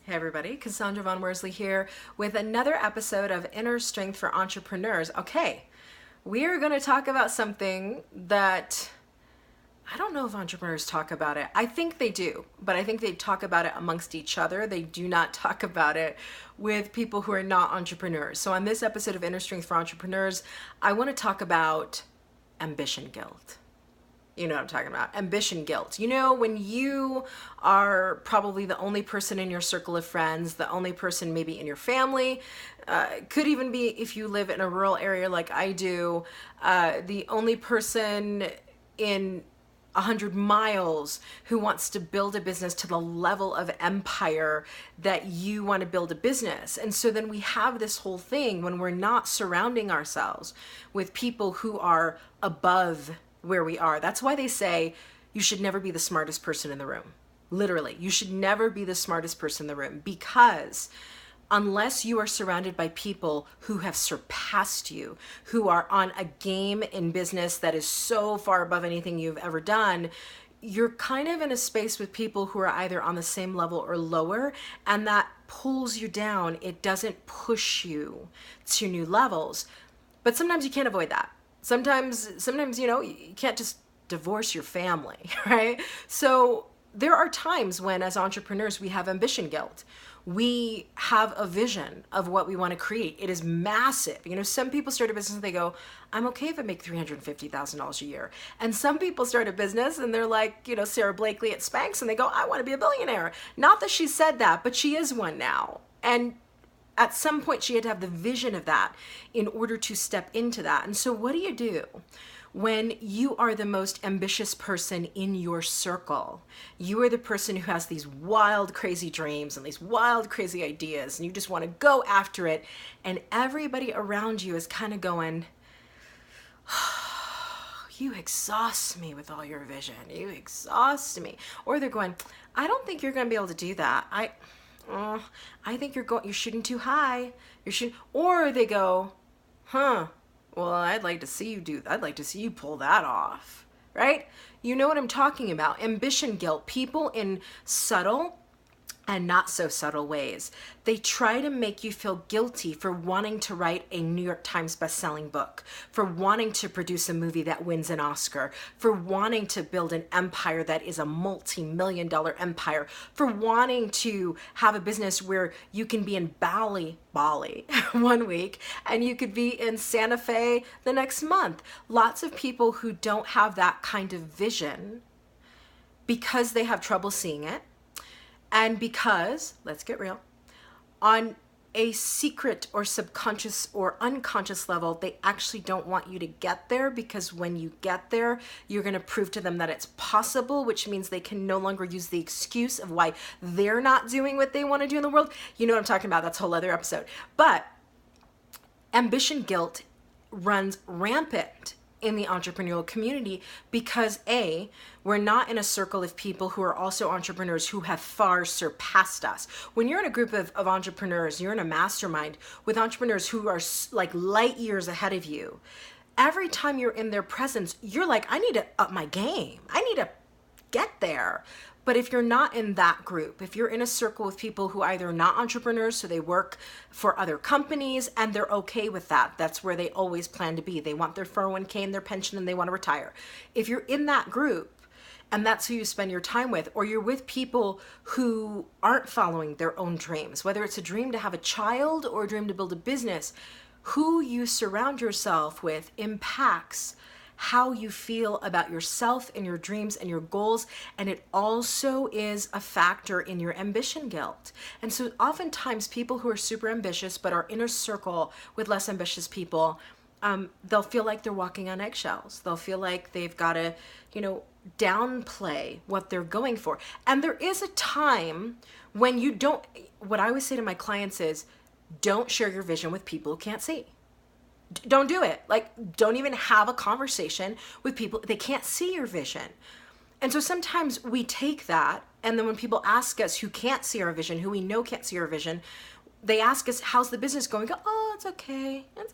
Hey everybody, Cassandra Von Worsley here with another episode of Inner Strength for Entrepreneurs. Okay, we are going to talk about something that I don't know if entrepreneurs talk about it. I think they do, but I think they talk about it amongst each other. They do not talk about it with people who are not entrepreneurs. So on this episode of Inner Strength for Entrepreneurs, I want to talk about ambition guilt. You know what I'm talking about. Ambition guilt. You know, when you are probably the only person in your circle of friends, the only person maybe in your family, could even be if you live in a rural area like I do, the only person in 100 miles who wants to build a business to the level of empire that you want to build a business. And so then we have this whole thing when we're not surrounding ourselves with people who are above where we are. That's why they say you should never be the smartest person in the room. Literally, you should never be the smartest person in the room, because unless you are surrounded by people who have surpassed you, who are on a game in business that is so far above anything you've ever done, you're kind of in a space with people who are either on the same level or lower, and that pulls you down. It doesn't push you to new levels. But sometimes you can't avoid that. Sometimes, you know, you can't just divorce your family, right? So there are times when, as entrepreneurs, we have ambition guilt. We have a vision of what we want to create. It is massive. You know, some people start a business and they go, I'm okay if I make $350,000 a year. And some people start a business and they're like, you know, Sarah Blakely at Spanx, and they go, I want to be a billionaire. Not that she said that, but she is one now. And at some point she had to have the vision of that in order to step into that. And so what do you do when you are the most ambitious person in your circle? You are the person who has these wild, crazy dreams and these wild, crazy ideas, and you just want to go after it. And everybody around you is kind of going, you exhaust me with all your vision. You exhaust me. Or they're going, I don't think you're going to be able to do that. I think you're shooting too high. Or they go, well, I'd like to see you pull that off, right? You know what I'm talking about. Ambition guilt. People in subtle and not so subtle ways, they try to make you feel guilty for wanting to write a New York Times best-selling book, for wanting to produce a movie that wins an Oscar, for wanting to build an empire that is a multi-million-dollar empire, for wanting to have a business where you can be in Bali 1 week and you could be in Santa Fe the next month. Lots of people who don't have that kind of vision because they have trouble seeing it. And because, let's get real, on a secret or subconscious or unconscious level, they actually don't want you to get there, because when you get there, you're going to prove to them that it's possible, which means they can no longer use the excuse of why they're not doing what they want to do in the world. You know what I'm talking about. That's a whole other episode. But ambition guilt runs rampant in the entrepreneurial community because we're not in a circle of people who are also entrepreneurs who have far surpassed us. When you're in a group of entrepreneurs, you're in a mastermind with entrepreneurs who are like light years ahead of you. Every time you're in their presence, you're like, I need to up my game. I need to get there. But if you're not in that group, if you're in a circle with people who either are not entrepreneurs, so they work for other companies and they're okay with that, that's where they always plan to be. They want their 401k and their pension and they want to retire. If you're in that group and that's who you spend your time with, or you're with people who aren't following their own dreams, whether it's a dream to have a child or a dream to build a business, who you surround yourself with impacts how you feel about yourself and your dreams and your goals. And it also is a factor in your ambition guilt. And so oftentimes people who are super ambitious but are in a circle with less ambitious people, they'll feel like they're walking on eggshells. They'll feel like they've got to, downplay what they're going for. And there is a time when you don't, what I always say to my clients is, don't share your vision with people who can't see. Don't do it. Like, don't even have a conversation with people. They can't see your vision. And so sometimes we take that, and then when people ask us who can't see our vision, who we know can't see our vision, they ask us, how's the business going? We go, oh, it's okay. It's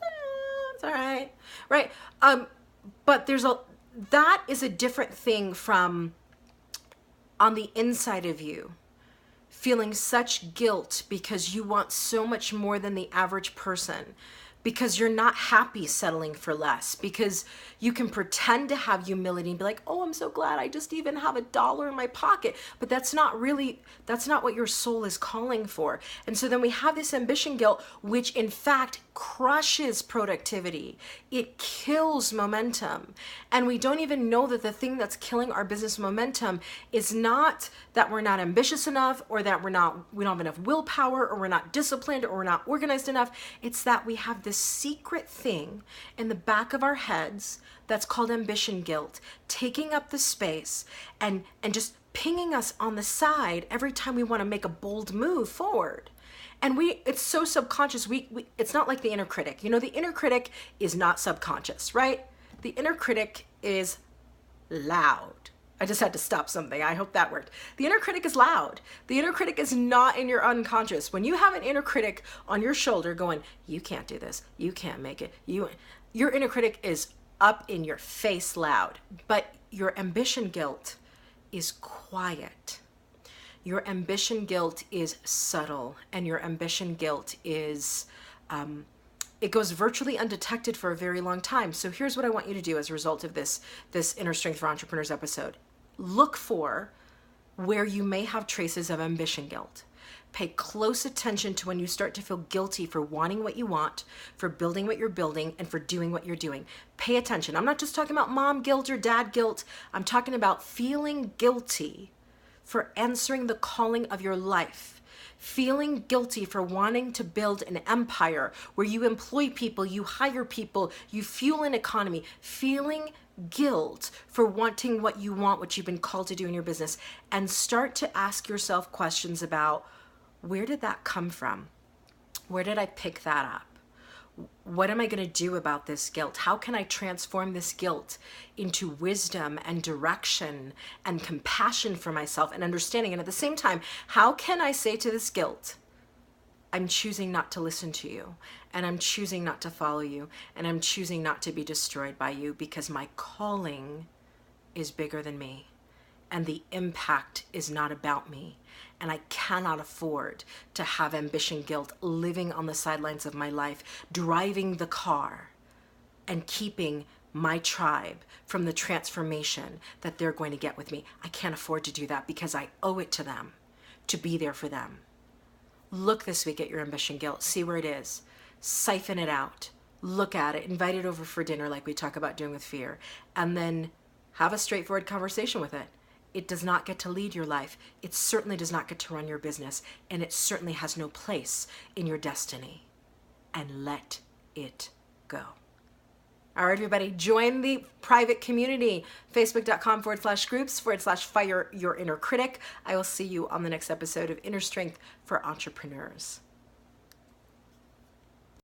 all right. Right. But that is a different thing from on the inside of you feeling such guilt because you want so much more than the average person, because you're not happy settling for less, because you can pretend to have humility and be like, oh, I'm so glad I just even have $1 in my pocket. But that's not what your soul is calling for. And so then we have this ambition guilt, which in fact crushes productivity. It kills momentum. And we don't even know that the thing that's killing our business momentum is not that we're not ambitious enough, or that we don't have enough willpower, or we're not disciplined, or we're not organized enough. It's that we have this secret thing in the back of our heads that's called ambition guilt, taking up the space and just pinging us on the side every time we want to make a bold move forward. And it's so subconscious. It's not like the inner critic. You know, the inner critic is not subconscious, right? The inner critic is loud. I just had to stop something. I hope that worked. The inner critic is loud. The inner critic is not in your unconscious. When you have an inner critic on your shoulder going, you can't do this, you can't make it, your inner critic is up in your face loud. But your ambition guilt is quiet. Your ambition guilt is subtle, and your ambition guilt is, it goes virtually undetected for a very long time. So here's what I want you to do as a result of this Inner Strength for Entrepreneurs episode. Look for where you may have traces of ambition guilt. Pay close attention to when you start to feel guilty for wanting what you want, for building what you're building, and for doing what you're doing. Pay attention. I'm not just talking about mom guilt or dad guilt. I'm talking about feeling guilty for answering the calling of your life. Feeling guilty for wanting to build an empire where you employ people, you hire people, you fuel an economy. Feeling guilt for wanting what you want, what you've been called to do in your business. And start to ask yourself questions about, where did that come from? Where did I pick that up? What am I going to do about this guilt? How can I transform this guilt into wisdom and direction and compassion for myself and understanding? And at the same time, how can I say to this guilt, I'm choosing not to listen to you, and I'm choosing not to follow you, and I'm choosing not to be destroyed by you, because my calling is bigger than me, and the impact is not about me. And I cannot afford to have ambition guilt living on the sidelines of my life, driving the car and keeping my tribe from the transformation that they're going to get with me. I can't afford to do that, because I owe it to them to be there for them. Look this week at your ambition guilt, see where it is, siphon it out, look at it, invite it over for dinner like we talk about doing with fear, and then have a straightforward conversation with it. It does not get to lead your life. It certainly does not get to run your business, and it certainly has no place in your destiny. And let it go. All right, everybody, join the private community, facebook.com/groups/fire your inner critic. I will see you on the next episode of Inner Strength for Entrepreneurs.